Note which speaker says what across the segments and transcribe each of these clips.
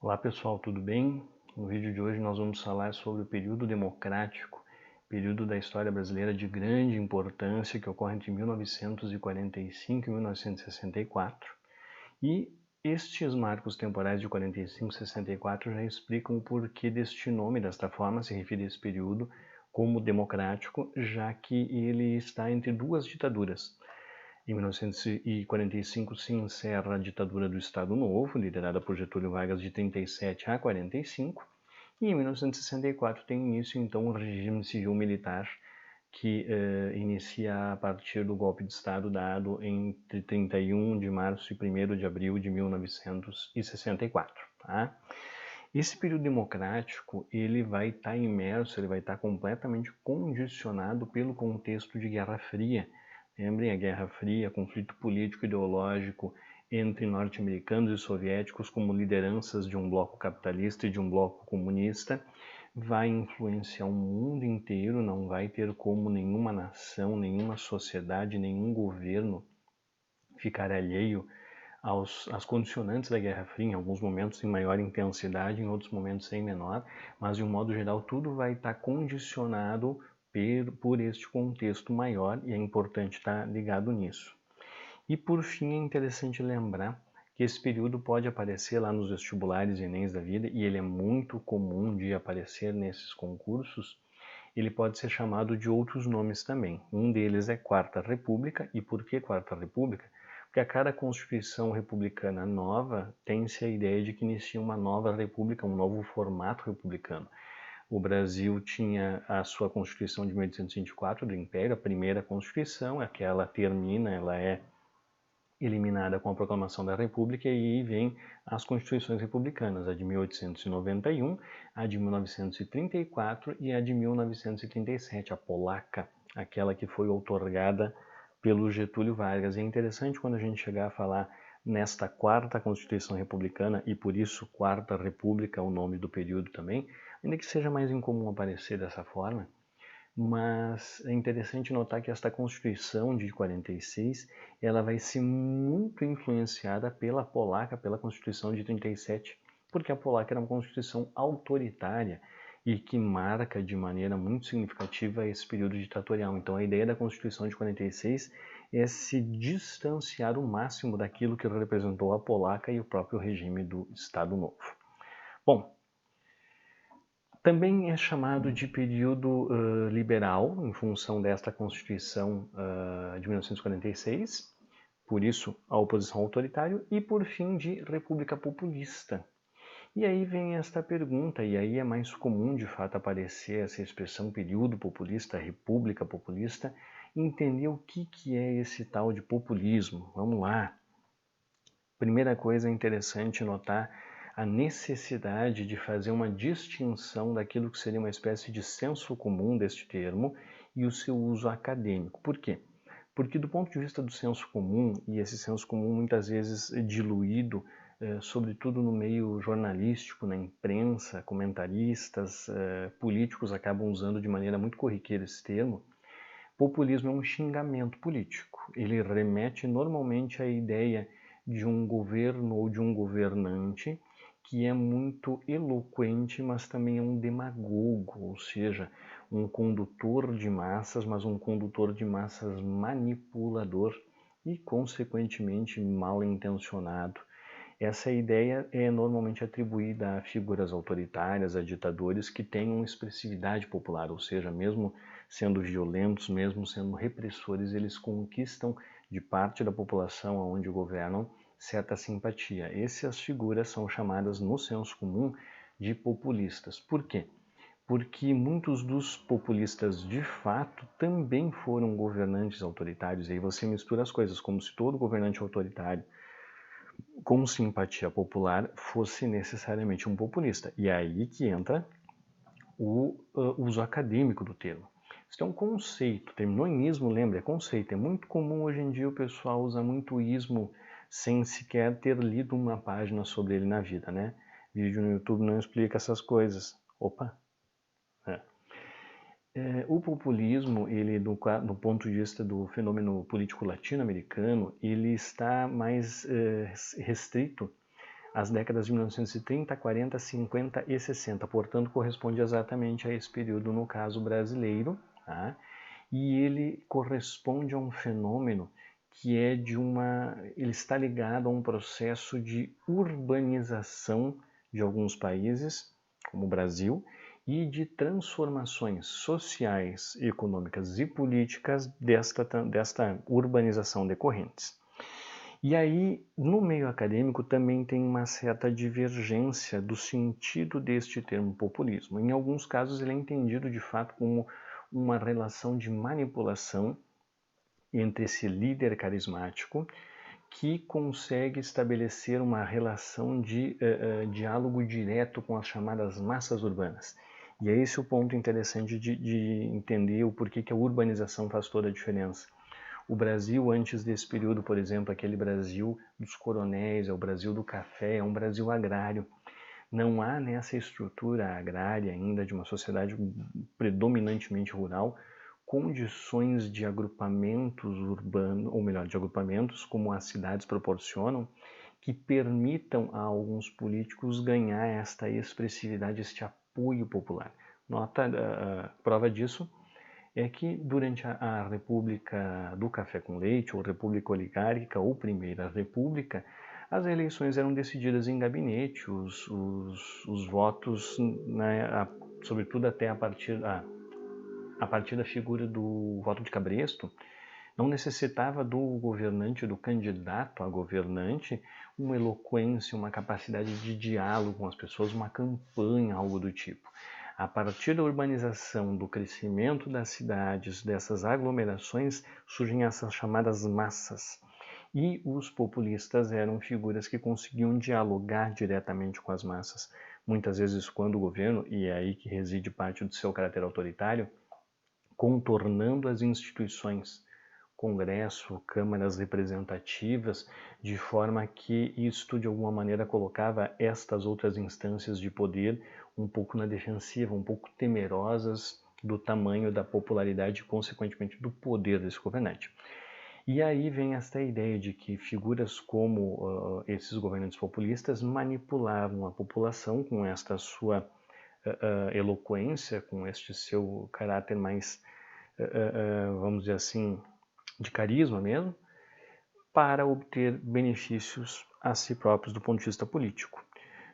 Speaker 1: Olá pessoal, tudo bem? No vídeo de hoje nós vamos falar sobre o período democrático, período da história brasileira de grande importância que ocorre entre 1945 e 1964. E estes marcos temporais de 45 e 64 já explicam o porquê deste nome, desta forma se referir a esse período como democrático, já que ele está entre duas ditaduras. Em 1945 se encerra a ditadura do Estado Novo, liderada por Getúlio Vargas de 37 a 45, e em 1964 tem início então o regime civil militar que inicia a partir do golpe de Estado dado entre 31 de março e 1º de abril de 1964. Tá? Esse período democrático ele vai estar imerso, ele vai estar completamente condicionado pelo contexto de Guerra Fria. Lembrem a Guerra Fria, conflito político ideológico entre norte-americanos e soviéticos como lideranças de um bloco capitalista e de um bloco comunista, vai influenciar o mundo inteiro, não vai ter como nenhuma nação, nenhuma sociedade, nenhum governo ficar alheio às condicionantes da Guerra Fria, em alguns momentos em maior intensidade, em outros momentos em menor, mas de um modo geral tudo vai estar condicionado por este contexto maior e é importante estar ligado nisso. E por fim é interessante lembrar que esse período pode aparecer lá nos vestibulares e Enems da vida, e ele é muito comum de aparecer nesses concursos. Ele pode ser chamado de outros nomes também. Um deles é Quarta República. E por que Quarta República? Porque a cada Constituição republicana nova tem-se a ideia de que inicia uma nova república, um novo formato republicano. O Brasil tinha a sua Constituição de 1824 do Império, a primeira Constituição, aquela termina, ela é eliminada com a proclamação da República, e aí vem as constituições republicanas, a de 1891, a de 1934 e a de 1937, a polaca, aquela que foi outorgada pelo Getúlio Vargas. E é interessante quando a gente chegar a falar nesta quarta Constituição Republicana, e por isso Quarta República, o nome do período também, ainda que seja mais incomum aparecer dessa forma, mas é interessante notar que esta Constituição de 46 ela vai ser muito influenciada pela polaca, pela Constituição de 37, porque a polaca era uma Constituição autoritária e que marca de maneira muito significativa esse período ditatorial. Então a ideia da Constituição de 46 é se distanciar o máximo daquilo que representou a polaca e o próprio regime do Estado Novo. Bom, também é chamado de período liberal, em função desta Constituição de 1946, por isso a oposição autoritária, e por fim de república populista. E aí vem esta pergunta, e aí é mais comum de fato aparecer essa expressão período populista, república populista, entender o que é esse tal de populismo. Vamos lá. Primeira coisa interessante notar a necessidade de fazer uma distinção daquilo que seria uma espécie de senso comum deste termo e o seu uso acadêmico. Por quê? Porque do ponto de vista do senso comum, e esse senso comum muitas vezes diluído, sobretudo no meio jornalístico, na imprensa, comentaristas, políticos acabam usando de maneira muito corriqueira esse termo, populismo é um xingamento político. Ele remete normalmente à ideia de um governo ou de um governante que é muito eloquente, mas também é um demagogo, ou seja, um condutor de massas, mas um condutor de massas manipulador e, consequentemente, mal intencionado. Essa ideia é normalmente atribuída a figuras autoritárias, a ditadores que tenham expressividade popular, ou seja, mesmo sendo violentos, mesmo sendo repressores, eles conquistam de parte da população onde governam certa simpatia. Essas figuras são chamadas no senso comum de populistas. Por quê? Porque muitos dos populistas de fato também foram governantes autoritários. E aí você mistura as coisas, como se todo governante autoritário com simpatia popular fosse necessariamente um populista. E é aí que entra o uso acadêmico do termo. Isso é um conceito, terminou em ismo, lembra, é conceito. É muito comum hoje em dia o pessoal usa muito ismo sem sequer ter lido uma página sobre ele na vida, né? Vídeo no YouTube não explica essas coisas. Opa! O populismo, ele, do ponto de vista do fenômeno político latino-americano, ele está mais restrito as décadas de 1930, 40, 50 e 60. Portanto, corresponde exatamente a esse período no caso brasileiro, tá? E ele corresponde a um fenômeno que é ele está ligado a um processo de urbanização de alguns países, como o Brasil, e de transformações sociais, econômicas e políticas desta urbanização decorrentes. E aí, no meio acadêmico, também tem uma certa divergência do sentido deste termo populismo. Em alguns casos, ele é entendido de fato como uma relação de manipulação entre esse líder carismático que consegue estabelecer uma relação de diálogo direto com as chamadas massas urbanas. E é esse o ponto interessante de entender o porquê que a urbanização faz toda a diferença. O Brasil, antes desse período, por exemplo, aquele Brasil dos coronéis, é o Brasil do café, é um Brasil agrário. Não há nessa estrutura agrária ainda de uma sociedade predominantemente rural condições de agrupamentos urbanos, ou melhor, de agrupamentos como as cidades proporcionam, que permitam a alguns políticos ganhar esta expressividade, este apoio popular. Prova disso é que durante a República do Café com Leite, ou República Oligárquica, ou Primeira República, as eleições eram decididas em gabinete, os votos, né, sobretudo até a partir da figura do voto de cabresto, não necessitava do governante, do candidato a governante, uma eloquência, uma capacidade de diálogo com as pessoas, uma campanha, algo do tipo. A partir da urbanização, do crescimento das cidades, dessas aglomerações, surgem essas chamadas massas. E os populistas eram figuras que conseguiam dialogar diretamente com as massas. Muitas vezes, quando o governo, e é aí que reside parte do seu caráter autoritário, contornando as instituições, Congresso, câmaras representativas, de forma que isto de alguma maneira colocava estas outras instâncias de poder um pouco na defensiva, um pouco temerosas do tamanho da popularidade e, consequentemente, do poder desse governante. E aí vem esta ideia de que figuras como esses governantes populistas manipulavam a população com esta sua eloquência, com este seu caráter mais, vamos dizer assim, de carisma mesmo, para obter benefícios a si próprios do ponto de vista político.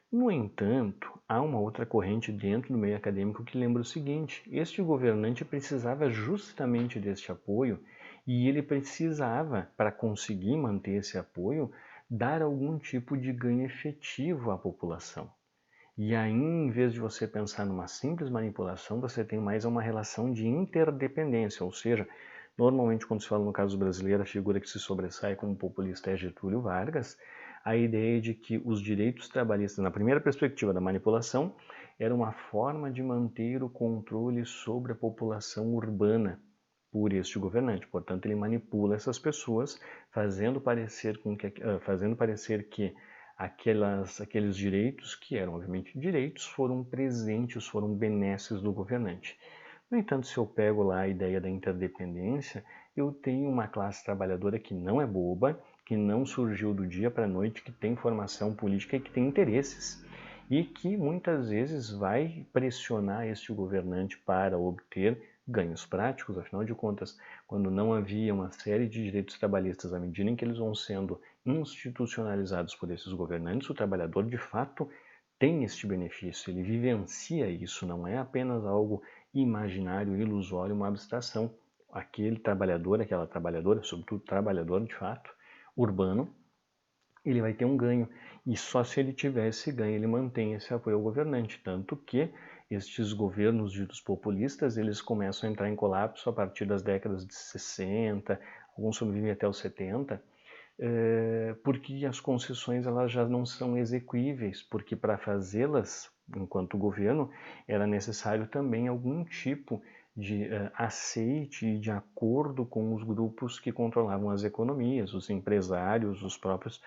Speaker 1: No entanto, há uma outra corrente dentro do meio acadêmico que lembra o seguinte: este governante precisava justamente deste apoio e ele precisava, para conseguir manter esse apoio, dar algum tipo de ganho efetivo à população. E aí, em vez de você pensar numa simples manipulação, você tem mais uma relação de interdependência, ou seja, normalmente quando se fala no caso brasileiro, a figura que se sobressai como populista é Getúlio Vargas, a ideia de que os direitos trabalhistas, na primeira perspectiva da manipulação, era uma forma de manter o controle sobre a população urbana por este governante. Portanto, ele manipula essas pessoas, fazendo parecer que aqueles direitos, que eram obviamente direitos, foram presentes, foram benesses do governante. No entanto, se eu pego lá a ideia da interdependência, eu tenho uma classe trabalhadora que não é boba, que não surgiu do dia para a noite, que tem formação política e que tem interesses. E que muitas vezes vai pressionar este governante para obter ganhos práticos. Afinal de contas, quando não havia uma série de direitos trabalhistas, à medida em que eles vão sendo institucionalizados por esses governantes, o trabalhador de fato tem este benefício, ele vivencia isso, não é apenas algo imaginário, ilusório, uma abstração. Aquele trabalhador, aquela trabalhadora, sobretudo trabalhador de fato, urbano, ele vai ter um ganho. E só se ele tiver esse ganho, ele mantém esse apoio ao governante. Tanto que estes governos ditos populistas, eles começam a entrar em colapso a partir das décadas de 60, alguns sobrevivem até os 70, porque as concessões elas já não são exequíveis, porque para fazê-las, enquanto governo, era necessário também algum tipo de aceite e de acordo com os grupos que controlavam as economias, os empresários, os próprios.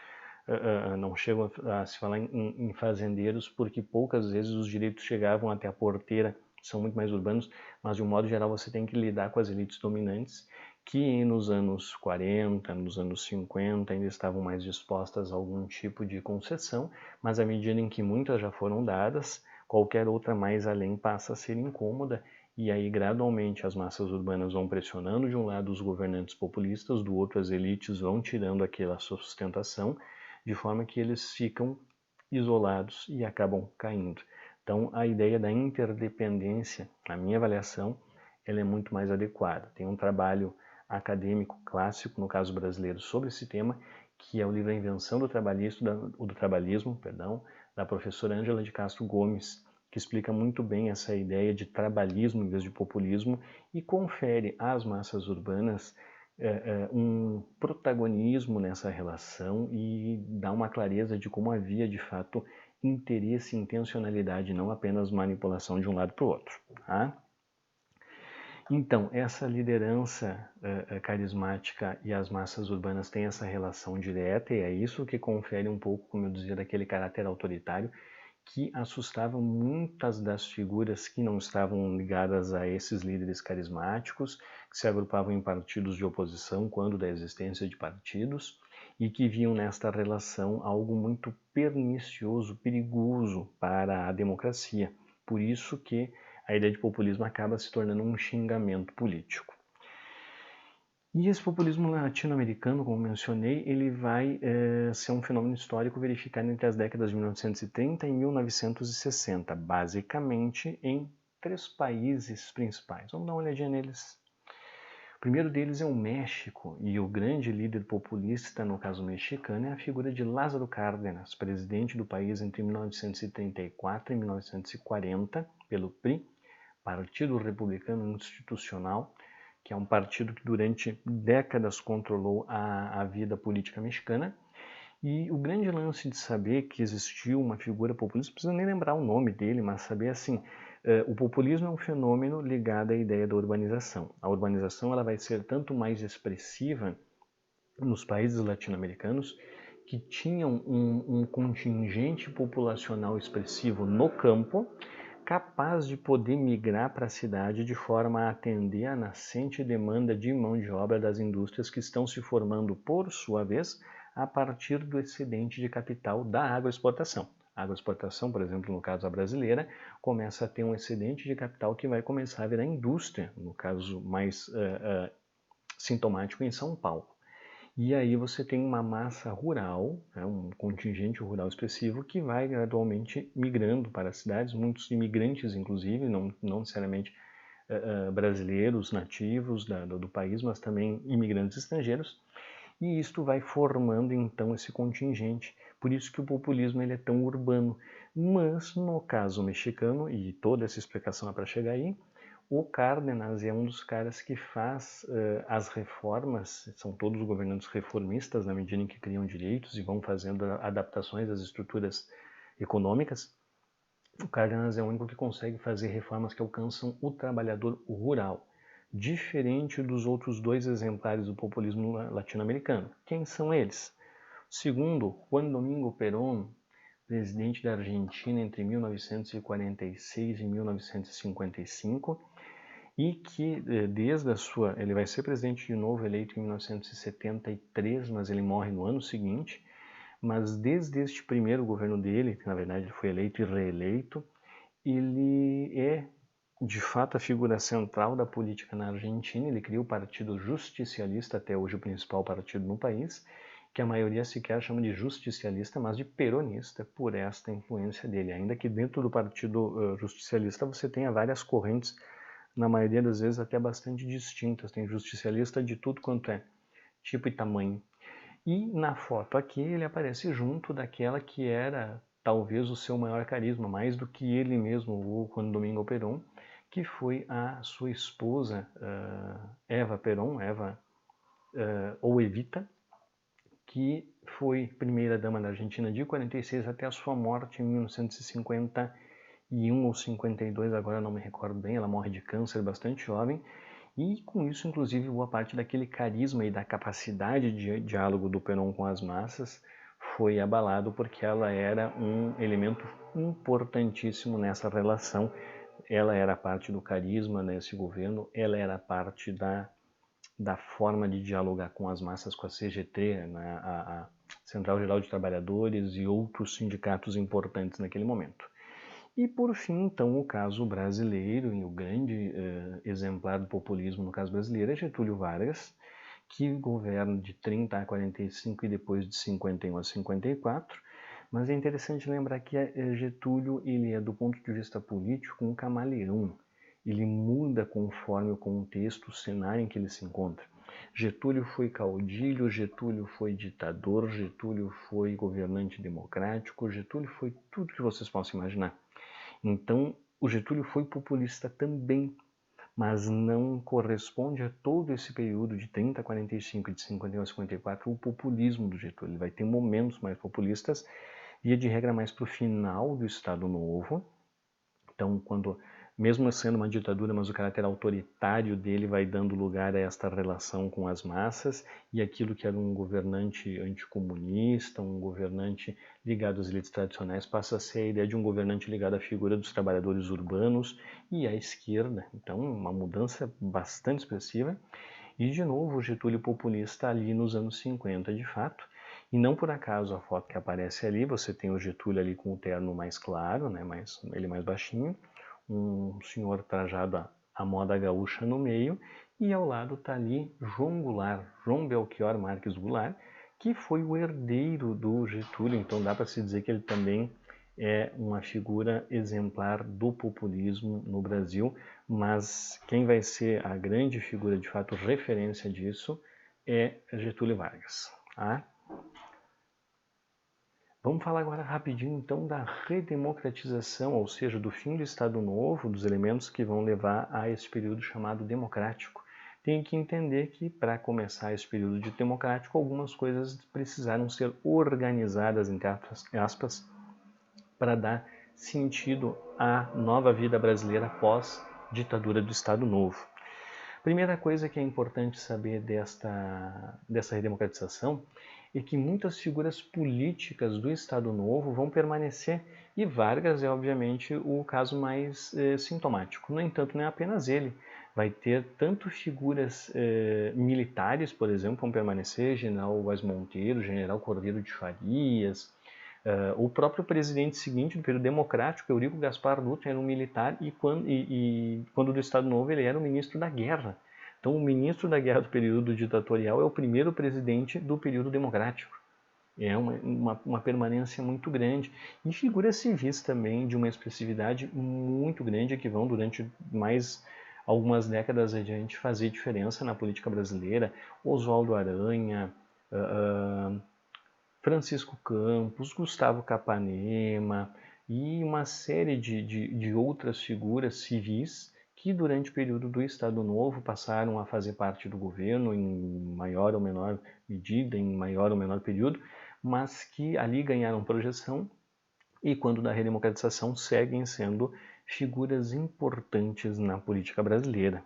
Speaker 1: Não chegam a se falar em fazendeiros, porque poucas vezes os direitos chegavam até a porteira, são muito mais urbanos, mas de um modo geral você tem que lidar com as elites dominantes, que nos anos 40, nos anos 50 ainda estavam mais dispostas a algum tipo de concessão, mas à medida em que muitas já foram dadas, qualquer outra mais além passa a ser incômoda, e aí gradualmente as massas urbanas vão pressionando de um lado os governantes populistas, do outro as elites vão tirando aquela sustentação, de forma que eles ficam isolados e acabam caindo. Então a ideia da interdependência, na minha avaliação, ela é muito mais adequada. Tem um trabalho acadêmico clássico, no caso brasileiro, sobre esse tema, que é o livro A Invenção do Trabalhismo, da professora Ângela de Castro Gomes, que explica muito bem essa ideia de trabalhismo em vez de populismo e confere às massas urbanas um protagonismo nessa relação e dá uma clareza de como havia, de fato, interesse e intencionalidade, não apenas manipulação de um lado para o outro. Tá? Então, essa liderança carismática e as massas urbanas têm essa relação direta, e é isso que confere um pouco, como eu dizia, daquele caráter autoritário que assustava muitas das figuras que não estavam ligadas a esses líderes carismáticos, que se agrupavam em partidos de oposição quando da existência de partidos, e que viam nesta relação algo muito pernicioso, perigoso para a democracia. Por isso que a ideia de populismo acaba se tornando um xingamento político. E esse populismo latino-americano, como mencionei, ele vai ser um fenômeno histórico verificado entre as décadas de 1930 e 1960, basicamente em 3 países principais. Vamos dar uma olhadinha neles. O primeiro deles é o México, e o grande líder populista, no caso mexicano, é a figura de Lázaro Cárdenas, presidente do país entre 1934 e 1940, pelo PRI, Partido Republicano Institucional, que é um partido que durante décadas controlou a vida política mexicana. E o grande lance de saber que existiu uma figura populista, não precisa nem lembrar o nome dele, mas saber assim, o populismo é um fenômeno ligado à ideia da urbanização. A urbanização ela vai ser tanto mais expressiva nos países latino-americanos, que tinham um contingente populacional expressivo no campo, capaz de poder migrar para a cidade de forma a atender a nascente demanda de mão de obra das indústrias que estão se formando, por sua vez, a partir do excedente de capital da agroexportação. A agroexportação, por exemplo, no caso a brasileira, começa a ter um excedente de capital que vai começar a virar indústria, no caso mais sintomático em São Paulo. E aí você tem uma massa rural, um contingente rural expressivo que vai gradualmente migrando para as cidades, muitos imigrantes inclusive, não necessariamente brasileiros nativos do país, mas também imigrantes estrangeiros, e isto vai formando então esse contingente. Por isso que o populismo ele é tão urbano. Mas no caso mexicano, e toda essa explicação é para chegar aí, o Cárdenas é um dos caras que faz as reformas, são todos governantes reformistas na medida em que criam direitos e vão fazendo adaptações às estruturas econômicas. O Cárdenas é o único que consegue fazer reformas que alcançam o trabalhador rural, diferente dos outros 2 exemplares do populismo latino-americano. Quem são eles? Segundo, Juan Domingo Perón, presidente da Argentina entre 1946 e 1955, e que desde a sua... ele vai ser presidente de novo, eleito em 1973, mas ele morre no ano seguinte. Mas desde este primeiro governo dele, que na verdade ele foi eleito e reeleito, ele é de fato a figura central da política na Argentina. Ele cria o Partido Justicialista, até hoje o principal partido no país, que a maioria sequer chama de justicialista, mas de peronista, por esta influência dele. Ainda que dentro do Partido Justicialista você tenha várias correntes, na maioria das vezes até bastante distintas. Tem justicialista de tudo quanto é tipo e tamanho. E na foto aqui ele aparece junto daquela que era talvez o seu maior carisma, mais do que ele mesmo, o Juan Domingo Perón, que foi a sua esposa Eva Perón, ou Evita, que foi primeira-dama da Argentina de 46 até a sua morte em 1951 ou 52, agora não me recordo bem, ela morre de câncer bastante jovem, e com isso, inclusive, boa parte daquele carisma e da capacidade de diálogo do Perón com as massas foi abalado, porque ela era um elemento importantíssimo nessa relação. Ela era parte do carisma nesse governo, ela era parte da forma de dialogar com as massas, com a CGT, né, a Central Geral de Trabalhadores e outros sindicatos importantes naquele momento. E por fim, então, o caso brasileiro, e o grande exemplar do populismo no caso brasileiro é Getúlio Vargas, que governa de 30 a 45 e depois de 51 a 54, mas é interessante lembrar que Getúlio ele é, do ponto de vista político, um camaleão. Ele muda conforme o contexto, o cenário em que ele se encontra. Getúlio foi caudilho, Getúlio foi ditador, Getúlio foi governante democrático, Getúlio foi tudo que vocês possam imaginar. Então, o Getúlio foi populista também, mas não corresponde a todo esse período de 30 a 45 e de 51 a 54 o populismo do Getúlio. Ele vai ter momentos mais populistas, via de regra mais para o final do Estado Novo. Então, quando, mesmo sendo uma ditadura, mas o caráter autoritário dele vai dando lugar a esta relação com as massas, e aquilo que era um governante anticomunista, um governante ligado às elites tradicionais, passa a ser a ideia de um governante ligado à figura dos trabalhadores urbanos e à esquerda. Então, uma mudança bastante expressiva. E, de novo, o Getúlio populista ali nos anos 50, de fato. E não por acaso a foto que aparece ali, você tem o Getúlio ali com o terno mais claro, né, ele mais baixinho, um senhor trajado à moda gaúcha no meio, e ao lado está ali João Goulart, João Belchior Marques Goulart, que foi o herdeiro do Getúlio, então dá para se dizer que ele também é uma figura exemplar do populismo no Brasil, mas quem vai ser a grande figura, de fato, referência disso é Getúlio Vargas. Tá? Vamos falar agora rapidinho, então, da redemocratização, ou seja, do fim do Estado Novo, dos elementos que vão levar a esse período chamado democrático. Tem que entender que, para começar esse período de democrático, algumas coisas precisaram ser organizadas, entre aspas, para dar sentido à nova vida brasileira após ditadura do Estado Novo. Primeira coisa que é importante saber dessa redemocratização é que muitas figuras políticas do Estado Novo vão permanecer, e Vargas é obviamente o caso mais sintomático. No entanto, não é apenas ele. Vai ter tanto figuras militares, por exemplo, vão permanecer, General Vaz Monteiro, General Cordeiro de Farias, o próprio presidente seguinte do período democrático, Eurico Gaspar Dutra, era um militar e quando do Estado Novo ele era o ministro da Guerra. Então o ministro da Guerra do período ditatorial é o primeiro presidente do período democrático. É uma permanência muito grande. E figuras civis também de uma expressividade muito grande que vão durante mais algumas décadas adiante fazer diferença na política brasileira. Oswaldo Aranha, Francisco Campos, Gustavo Capanema e uma série de outras figuras civis que durante o período do Estado Novo passaram a fazer parte do governo em maior ou menor medida, em maior ou menor período, mas que ali ganharam projeção e quando da redemocratização seguem sendo figuras importantes na política brasileira.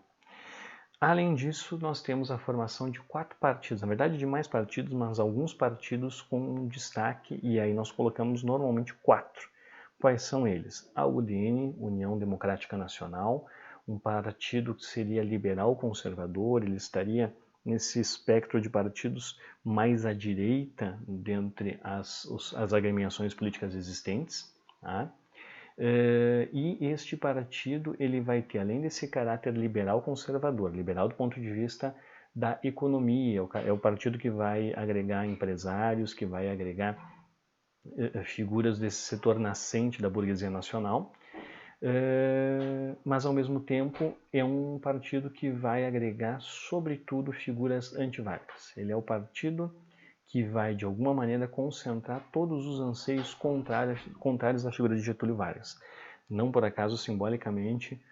Speaker 1: Além disso, nós temos a formação de 4 partidos, na verdade de mais partidos, mas alguns partidos com destaque, e aí nós colocamos normalmente 4. Quais são eles? A UDN, União Democrática Nacional, um partido que seria liberal-conservador, ele estaria nesse espectro de partidos mais à direita dentre as agremiações políticas existentes, tá? E este partido ele vai ter, além desse caráter liberal conservador, liberal do ponto de vista da economia, é o partido que vai agregar empresários, que vai agregar figuras desse setor nascente da burguesia nacional, mas ao mesmo tempo é um partido que vai agregar sobretudo figuras anti-Vargas. Ele é o partido que vai, de alguma maneira, concentrar todos os anseios contrários à figura de Getúlio Vargas. Não por acaso, simbolicamente,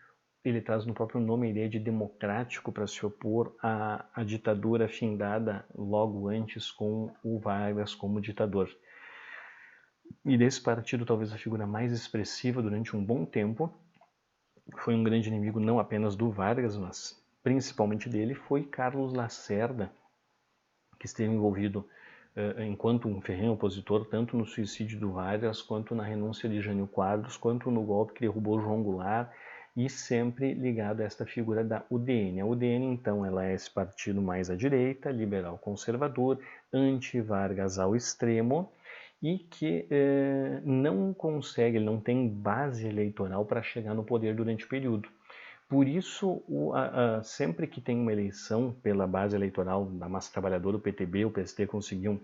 Speaker 1: ele traz no próprio nome a ideia de democrático para se opor à ditadura findada logo antes com o Vargas como ditador. E desse partido, talvez a figura mais expressiva durante um bom tempo, foi um grande inimigo não apenas do Vargas, mas principalmente dele, foi Carlos Lacerda, que esteve envolvido enquanto um ferrenho opositor, tanto no suicídio do Vargas, quanto na renúncia de Jânio Quadros, quanto no golpe que derrubou João Goulart, e sempre ligado a esta figura da UDN. A UDN, então, ela é esse partido mais à direita, liberal conservador, anti-Vargas ao extremo, e que não consegue, não tem base eleitoral para chegar no poder durante o período. Por isso, sempre que tem uma eleição pela base eleitoral da massa trabalhadora, o PTB, o PSD conseguiam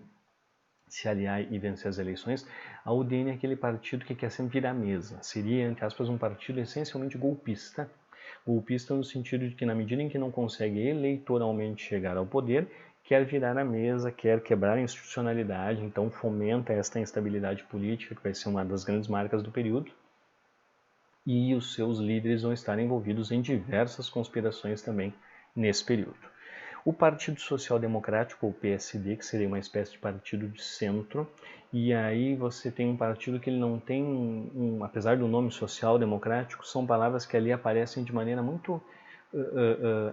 Speaker 1: se aliar e vencer as eleições, a UDN é aquele partido que quer sempre virar a mesa. Seria, entre aspas, um partido essencialmente golpista. Golpista no sentido de que, na medida em que não consegue eleitoralmente chegar ao poder, quer virar a mesa, quer quebrar a institucionalidade, então fomenta esta instabilidade política, que vai ser uma das grandes marcas do período. E os seus líderes vão estar envolvidos em diversas conspirações também nesse período. O Partido Social Democrático, ou PSD, que seria uma espécie de partido de centro, e aí você tem um partido que ele não tem, apesar do nome social democrático, são palavras que ali aparecem de maneira muito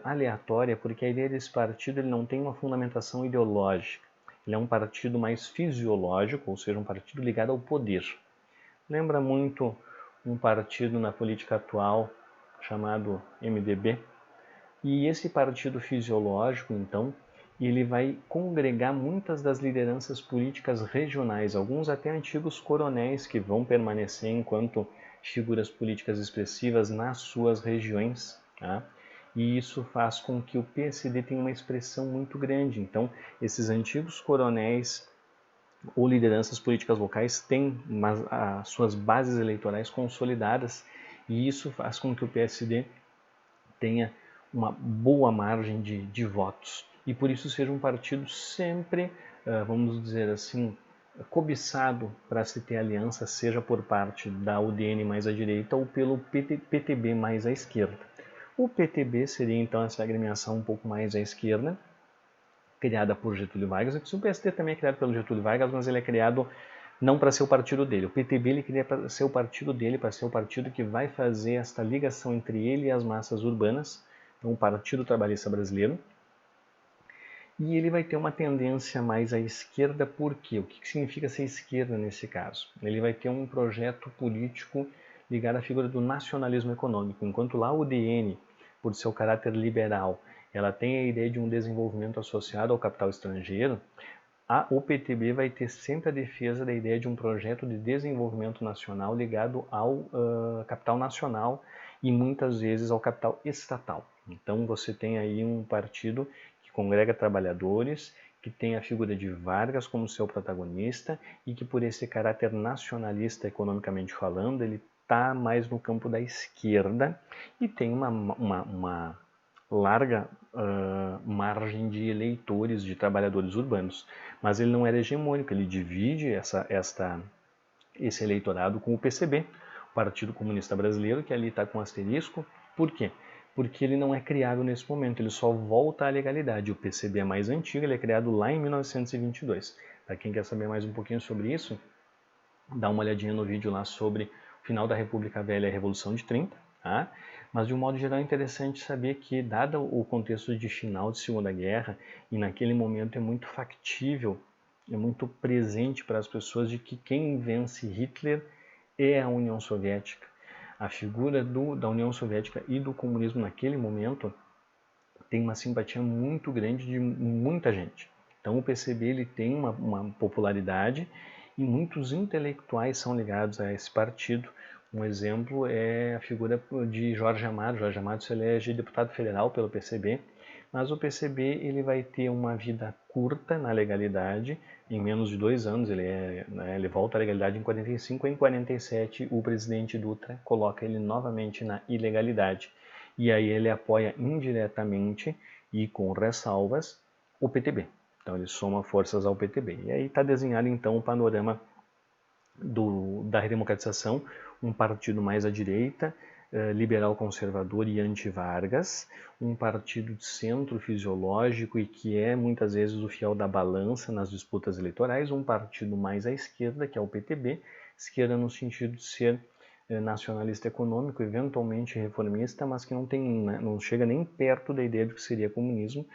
Speaker 1: aleatória, porque a ideia desse partido ele não tem uma fundamentação ideológica. Ele é um partido mais fisiológico, ou seja, um partido ligado ao poder. Lembra muito um partido na política atual chamado MDB. E esse partido fisiológico, então, ele vai congregar muitas das lideranças políticas regionais, alguns até antigos coronéis que vão permanecer enquanto figuras políticas expressivas nas suas regiões. Tá? E isso faz com que o PSD tenha uma expressão muito grande. Então, esses antigos coronéis ou lideranças políticas locais têm as suas bases eleitorais consolidadas, e isso faz com que o PSD tenha uma boa margem de votos, e por isso seja um partido sempre, vamos dizer assim, cobiçado para se ter aliança, seja por parte da UDN mais à direita ou pelo PTB mais à esquerda. O PTB seria então essa agremiação um pouco mais à esquerda, criada por Getúlio Vargas. O PSD também é criado pelo Getúlio Vargas, mas ele é criado não para ser o partido dele. O PTB ele queria ser o partido dele, para ser o partido que vai fazer esta ligação entre ele e as massas urbanas, então o Partido Trabalhista Brasileiro. E ele vai ter uma tendência mais à esquerda, por quê? O que significa ser esquerda nesse caso? Ele vai ter um projeto político ligado à figura do nacionalismo econômico, enquanto lá o UDN, por seu caráter liberal, ela tem a ideia de um desenvolvimento associado ao capital estrangeiro. O PTB vai ter sempre a defesa da ideia de um projeto de desenvolvimento nacional ligado ao capital nacional e muitas vezes ao capital estatal. Então você tem aí um partido que congrega trabalhadores, que tem a figura de Vargas como seu protagonista e que por esse caráter nacionalista economicamente falando, ele está mais no campo da esquerda e tem uma larga margem de eleitores, de trabalhadores urbanos. Mas ele não era hegemônico, ele divide esse eleitorado com o PCB, o Partido Comunista Brasileiro, que ali está com asterisco. Por quê? Porque ele não é criado nesse momento, ele só volta à legalidade. O PCB é mais antigo, ele é criado lá em 1922. Para quem quer saber mais um pouquinho sobre isso, dá uma olhadinha no vídeo lá sobre o final da República Velha e a Revolução de 30. Tá? Mas de um modo geral é interessante saber que, dado o contexto de final de Segunda Guerra, e naquele momento é muito factível, é muito presente para as pessoas de que quem vence Hitler é a União Soviética. A figura da União Soviética e do comunismo naquele momento tem uma simpatia muito grande de muita gente. Então o PCB ele tem uma popularidade e muitos intelectuais são ligados a esse partido. Um exemplo é a figura de Jorge Amado. Jorge Amado se elege deputado federal pelo PCB, mas o PCB ele vai ter uma vida curta na legalidade. Em menos de 2 anos ele volta à legalidade em 45. Em 47 o presidente Dutra coloca ele novamente na ilegalidade. E aí ele apoia indiretamente e com ressalvas o PTB. Então ele soma forças ao PTB. E aí está desenhado então o panorama da redemocratização, um partido mais à direita, liberal conservador e anti-Vargas, um partido de centro fisiológico e que é muitas vezes o fiel da balança nas disputas eleitorais, um partido mais à esquerda, que é o PTB, esquerda no sentido de ser nacionalista econômico, eventualmente reformista, mas que não chega nem perto da ideia do que seria comunismo,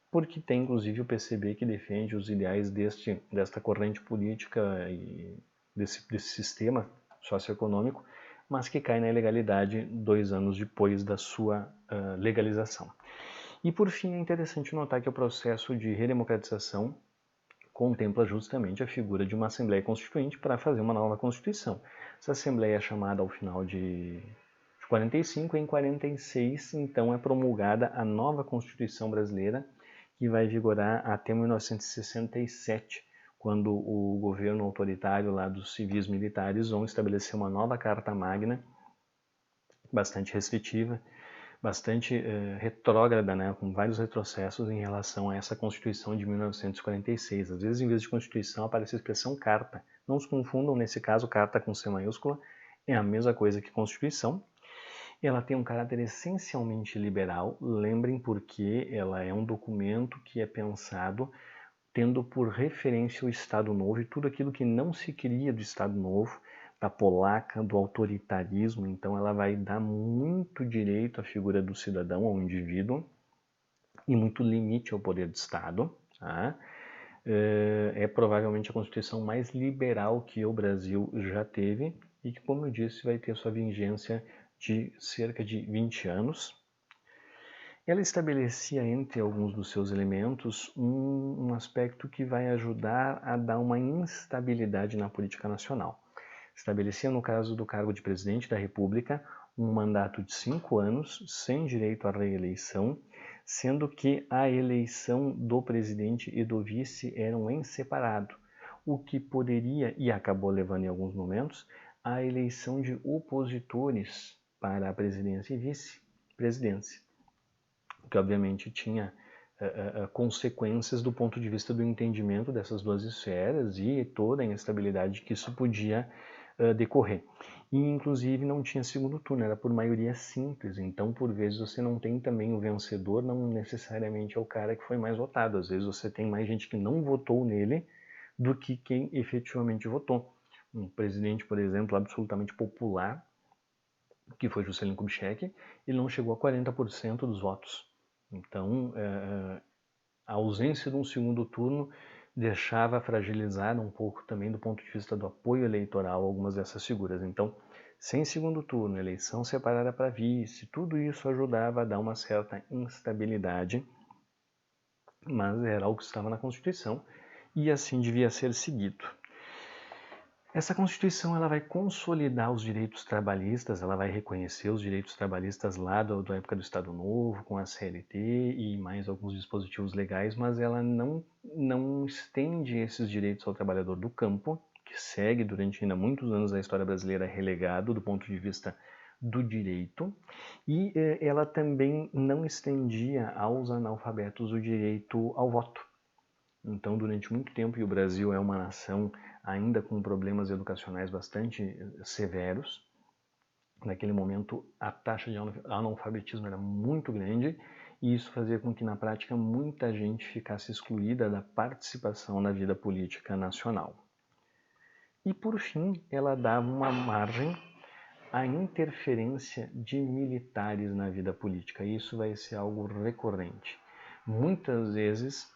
Speaker 1: porque tem inclusive o PCB que defende os ideais desta corrente política e desse sistema socioeconômico mas que cai na ilegalidade 2 anos depois da sua legalização. E por fim, é interessante notar que o processo de redemocratização contempla justamente a figura de uma Assembleia Constituinte para fazer uma nova Constituição. Essa Assembleia é chamada ao final de 45, em 46, então é promulgada a nova Constituição brasileira, que vai vigorar até 1967, quando o governo autoritário lá dos civis militares vão estabelecer uma nova Carta Magna, bastante restritiva, bastante retrógrada, né, com vários retrocessos em relação a essa Constituição de 1946. Às vezes, em vez de Constituição, aparece a expressão Carta. Não os confundam, nesse caso, Carta com C maiúscula é a mesma coisa que Constituição. Ela tem um caráter essencialmente liberal, lembrem porque ela é um documento que é pensado tendo por referência o Estado Novo e tudo aquilo que não se queria do Estado Novo, da polaca, do autoritarismo. Então ela vai dar muito direito à figura do cidadão, ao indivíduo, e muito limite ao poder do Estado. Tá? É provavelmente a Constituição mais liberal que o Brasil já teve e que, como eu disse, vai ter sua vigência de cerca de 20 anos. Ela estabelecia, entre alguns dos seus elementos, um aspecto que vai ajudar a dar uma instabilidade na política nacional. Estabelecia, no caso do cargo de presidente da República, um mandato de 5 anos, sem direito à reeleição, sendo que a eleição do presidente e do vice eram em separado, o que poderia, e acabou levando em alguns momentos, a eleição de opositores para a presidência e vice-presidência, que obviamente tinha consequências do ponto de vista do entendimento dessas duas esferas e toda a instabilidade que isso podia decorrer. E inclusive não tinha segundo turno, era por maioria simples, então por vezes você não tem também o vencedor, não necessariamente é o cara que foi mais votado, às vezes você tem mais gente que não votou nele do que quem efetivamente votou. Um presidente, por exemplo, absolutamente popular, que foi Juscelino Kubitschek, ele não chegou a 40% dos votos. Então, a ausência de um segundo turno deixava fragilizar um pouco também do ponto de vista do apoio eleitoral algumas dessas figuras. Então, sem segundo turno, eleição separada para vice, tudo isso ajudava a dar uma certa instabilidade, mas era algo que estava na Constituição e assim devia ser seguido. Essa Constituição ela vai consolidar os direitos trabalhistas, ela vai reconhecer os direitos trabalhistas lá da época do Estado Novo, com a CLT e mais alguns dispositivos legais, mas ela não estende esses direitos ao trabalhador do campo, que segue durante ainda muitos anos a história brasileira relegado do ponto de vista do direito, e ela também não estendia aos analfabetos o direito ao voto. Então, durante muito tempo, e o Brasil é uma nação ainda com problemas educacionais bastante severos, naquele momento a taxa de analfabetismo era muito grande e isso fazia com que, na prática, muita gente ficasse excluída da participação na vida política nacional. E, por fim, ela dava uma margem à interferência de militares na vida política. Isso vai ser algo recorrente. Muitas vezes,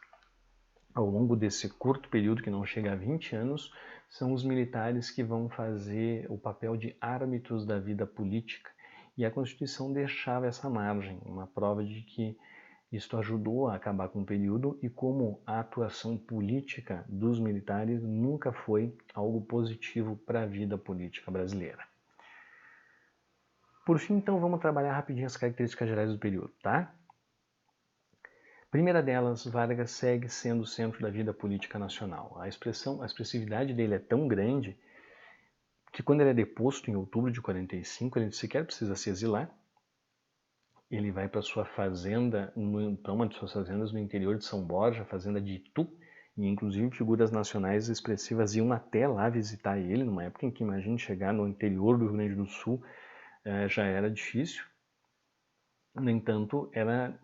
Speaker 1: ao longo desse curto período, que não chega a 20 anos, são os militares que vão fazer o papel de árbitros da vida política. E a Constituição deixava essa margem, uma prova de que isto ajudou a acabar com o período e como a atuação política dos militares nunca foi algo positivo para a vida política brasileira. Por fim, então, vamos trabalhar rapidinho as características gerais do período, tá? Primeira delas, Vargas segue sendo o centro da vida política nacional. A expressividade dele é tão grande que quando ele é deposto em outubro de 45, ele sequer precisa se exilar. Ele vai para sua fazenda, para uma de suas fazendas no interior de São Borja, a fazenda de Itu, e inclusive figuras nacionais expressivas iam até lá visitar ele, numa época em que, imagine, chegar no interior do Rio Grande do Sul já era difícil. No entanto, era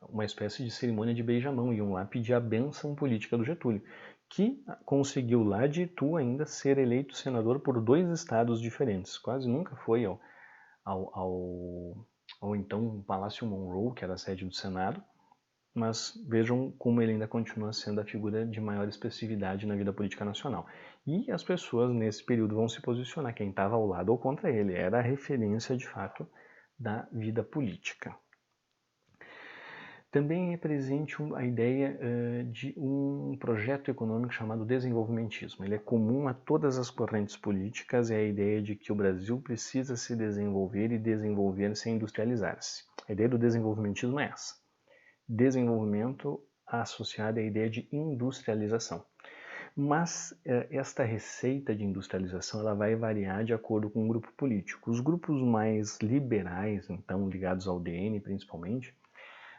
Speaker 1: uma espécie de cerimônia de beijamão. Iam lá pedir a bênção política do Getúlio, que conseguiu lá de Itu ainda ser eleito senador por 2 estados diferentes. Quase nunca foi ao então Palácio Monroe, que era a sede do Senado, mas vejam como ele ainda continua sendo a figura de maior expressividade na vida política nacional. E as pessoas nesse período vão se posicionar, quem estava ao lado ou contra ele, era a referência de fato da vida política. Também é presente a ideia de um projeto econômico chamado desenvolvimentismo. Ele é comum a todas as correntes políticas, é a ideia de que o Brasil precisa se desenvolver e desenvolver-se e industrializar-se. A ideia do desenvolvimentismo é essa. Desenvolvimento associado à ideia de industrialização. Mas esta receita de industrialização ela vai variar de acordo com o grupo político. Os grupos mais liberais, então ligados ao DN principalmente,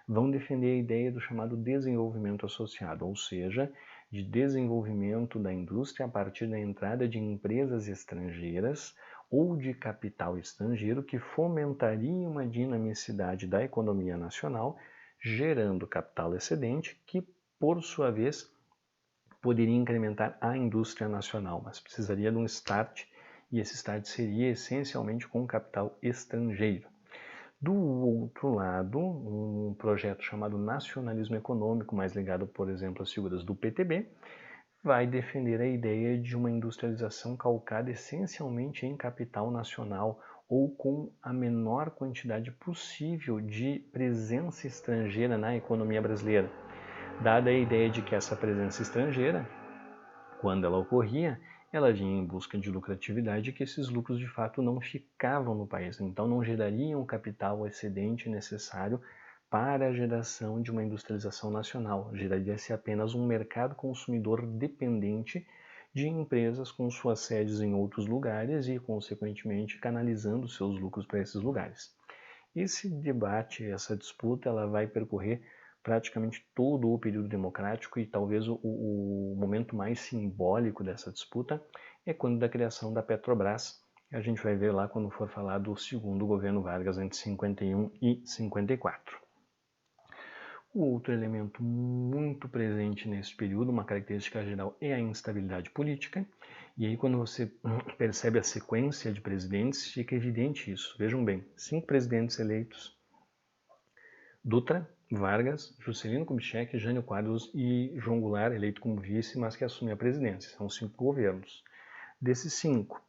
Speaker 1: vão defender a ideia do chamado desenvolvimento associado, ou seja, de desenvolvimento da indústria a partir da entrada de empresas estrangeiras ou de capital estrangeiro que fomentaria uma dinamicidade da economia nacional, gerando capital excedente que, por sua vez, poderia incrementar a indústria nacional, mas precisaria de um start, e esse start seria essencialmente com capital estrangeiro. Do outro lado, um projeto chamado nacionalismo econômico, mais ligado, por exemplo, às figuras do PTB, vai defender a ideia de uma industrialização calcada essencialmente em capital nacional ou com a menor quantidade possível de presença estrangeira na economia brasileira. Dada a ideia de que essa presença estrangeira, quando ela ocorria, ela vinha em busca de lucratividade e que esses lucros de fato não ficavam no país, então não gerariam o capital excedente necessário para a geração de uma industrialização nacional. Geraria-se apenas um mercado consumidor dependente de empresas com suas sedes em outros lugares e, consequentemente, canalizando seus lucros para esses lugares. Esse debate, essa disputa, ela vai percorrer praticamente todo o período democrático e talvez o momento mais simbólico dessa disputa é quando da criação da Petrobras. A gente vai ver lá quando for falar do segundo governo Vargas entre 51 e 54. O outro elemento muito presente nesse período, uma característica geral, é a instabilidade política. E aí quando você percebe a sequência de presidentes, fica evidente isso. Vejam bem, 5 presidentes eleitos: Dutra, Vargas, Juscelino Kubitschek, Jânio Quadros e João Goulart, eleito como vice, mas que assume a presidência. São 5 governos. Desses 5,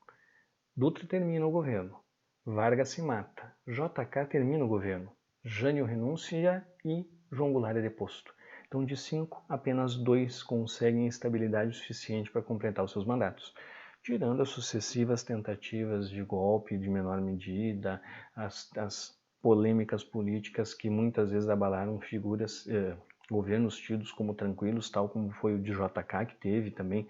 Speaker 1: Dutra termina o governo, Vargas se mata, JK termina o governo, Jânio renuncia e João Goulart é deposto. Então, de 5, apenas 2 conseguem estabilidade suficiente para completar os seus mandatos, tirando as sucessivas tentativas de golpe de menor medida, as polêmicas políticas que muitas vezes abalaram figuras, governos tidos como tranquilos, tal como foi o de JK, que teve também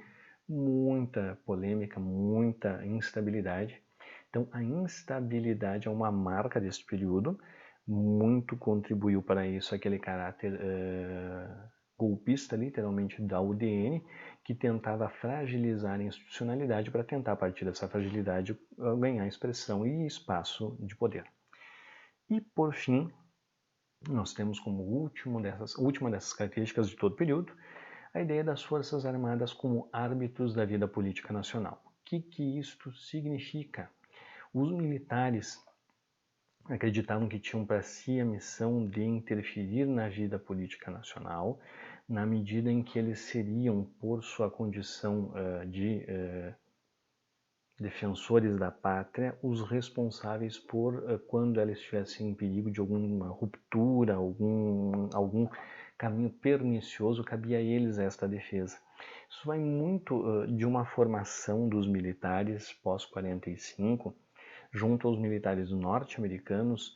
Speaker 1: muita polêmica, muita instabilidade. Então, a instabilidade é uma marca desse período, muito contribuiu para isso aquele caráter golpista, literalmente, da UDN, que tentava fragilizar a institucionalidade para tentar, a partir dessa fragilidade, ganhar expressão e espaço de poder. E, por fim, nós temos como última dessas características de todo o período a ideia das Forças Armadas como árbitros da vida política nacional. O que isto significa? Os militares acreditavam que tinham para si a missão de interferir na vida política nacional, na medida em que eles seriam, por sua condição de defensores da pátria, os responsáveis por, quando ela estivesse em perigo de alguma ruptura, algum caminho pernicioso, cabia a eles esta defesa. Isso vai muito de uma formação dos militares pós-45, junto aos militares norte-americanos,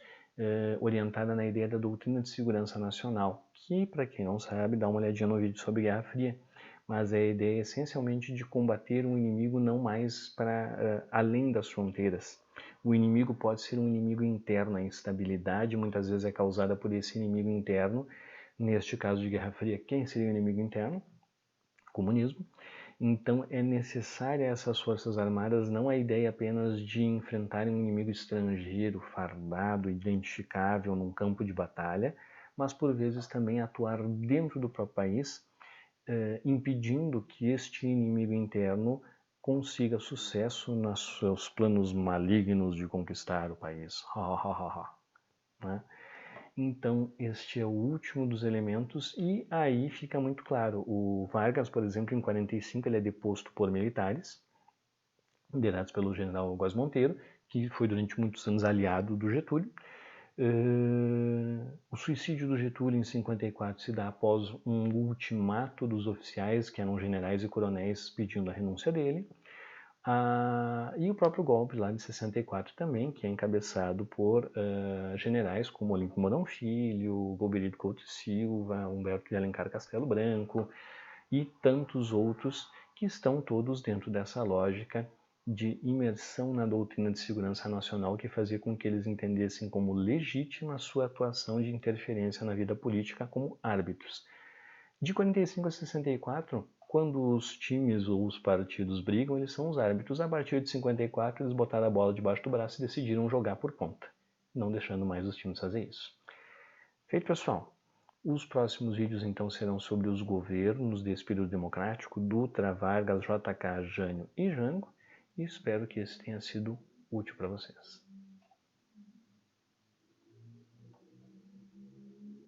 Speaker 1: orientada na ideia da doutrina de segurança nacional, que, para quem não sabe, dá uma olhadinha no vídeo sobre Guerra Fria, mas é a ideia essencialmente de combater um inimigo não mais para além das fronteiras. O inimigo pode ser um inimigo interno, a instabilidade muitas vezes é causada por esse inimigo interno. Neste caso de Guerra Fria, quem seria o inimigo interno? Comunismo. Então é necessária essas forças armadas, não a ideia apenas de enfrentarem um inimigo estrangeiro, fardado, identificável num campo de batalha, mas por vezes também atuar dentro do próprio país, impedindo que este inimigo interno consiga sucesso nos seus planos malignos de conquistar o país. Né? Então, este é o último dos elementos e aí fica muito claro. O Vargas, por exemplo, em 45, ele é deposto por militares, liderados pelo general Góes Monteiro, que foi durante muitos anos aliado do Getúlio. O suicídio do Getúlio em 54 se dá após um ultimato dos oficiais, que eram generais e coronéis, pedindo a renúncia dele. E o próprio golpe lá de 64 também, que é encabeçado por generais como Olímpio Mourão Filho, Golbery Couto e Silva, Humberto de Alencar Castelo Branco e tantos outros que estão todos dentro dessa lógica de imersão na doutrina de segurança nacional que fazia com que eles entendessem como legítima a sua atuação de interferência na vida política como árbitros. De 45 a 64, quando os times ou os partidos brigam, eles são os árbitros. A partir de 54, eles botaram a bola debaixo do braço e decidiram jogar por conta, não deixando mais os times fazer isso. Feito, pessoal. Os próximos vídeos, então, serão sobre os governos desse período democrático, Dutra, Vargas, JK, Jânio e Jango, e espero que esse tenha sido útil para vocês.